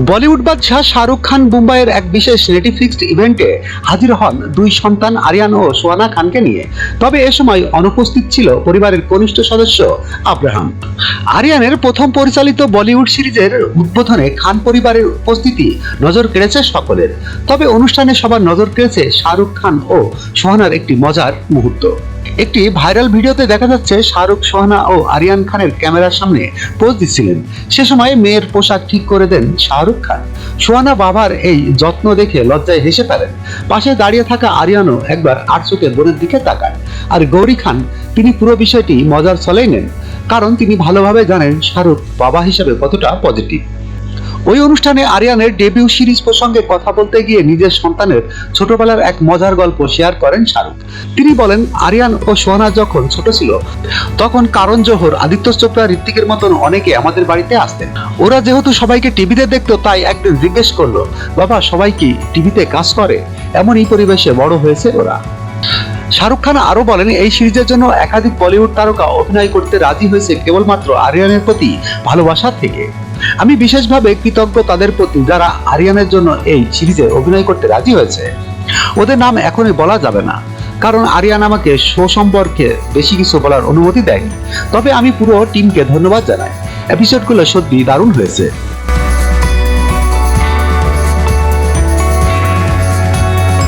বলিউড বাদশাহ শাহরুখ খান মুম্বাইয়ের এক বিশেষ নেটিফ্লিক্স ইভেন্টে হাজির হন দুই সন্তান আরিয়ান ও সোহানা খানকে নিয়ে। তবে এ সময় অনুপস্থিত ছিল পরিবারের কনিষ্ঠ সদস্য আব্রাহাম। আরিয়ানের প্রথম পরিচালিত বলিউড সিরিজের উদ্বোধনে খান পরিবারের উপস্থিতি নজর কেড়েছে সকলের। তবে অনুষ্ঠানে সবার নজর কেড়েছে শাহরুখ খান ও সোহানার একটি মজার মুহূর্ত। একটি ভাইরাল ভিডিওতে দেখা যাচ্ছে শাহরুখ সোহানা ও আরিয়ান খানের ক্যামেরার সামনে পোজ দিচ্ছিলেন। সে সময় মেয়ের পোশাক ঠিক করে দেন শাহরুখ খান। সোহানা বাবার এই যত্ন দেখে লজ্জায় হেসে ফেলেন। পাশে দাঁড়িয়ে থাকা আরিয়ানও একবার আড়চোখে বোনের দিকে তাকান। আর গৌরী খান, তিনি পুরো বিষয়টি মজার ছলেই নেন, কারণ তিনি ভালোভাবে জানেন শাহরুখ বাবা হিসেবে কতটা পজিটিভ। ওই অনুষ্ঠানে আরিয়ানের ডেবিউ সিরিজ প্রসঙ্গে কথা বলতে গিয়ে নিজের সন্তানের ছোটবেলার এক মজার গল্প শেয়ার করেন শাহরুখ। তিনি বলেন, আরিয়ান ও সোহানা যখন ছোট ছিল তখন কারণ জোহর, আদিত্য চোপড়া, ঋত্বিকের মতন অনেকে আমাদের বাড়িতে আসতেন। ওরা যেহেতু সবাইকে টিভিতে দেখতো, তাই একদিন জিজ্ঞেস করলো, বাবা সবাই কি টিভিতে কাজ করে? এমন এই পরিবেশে বড় হয়েছে ওরা। শাহরুখ খান আরো বলেন, এই সিরিজের জন্য একাধিক বলিউড তারকা অভিনয় করতে রাজি হয়েছে কেবলমাত্র আরিয়ানের প্রতি ভালোবাসা থেকে। আমি বিশেষভাবে কৃতজ্ঞ তাদের প্রতি যারা আরিয়ানের জন্য এই সিরিজে অভিনয় করতে রাজি হয়েছে। ওদের নাম এখনই বলা যাবে না, কারণ আরিয়ান আমাকে শো সম্পর্কে বেশি কিছু বলার অনুমতি দেয়নি। তবে আমি পুরো টিমকে ধন্যবাদ জানাই। এপিসোডগুলো সত্যি দারুণ হয়েছে।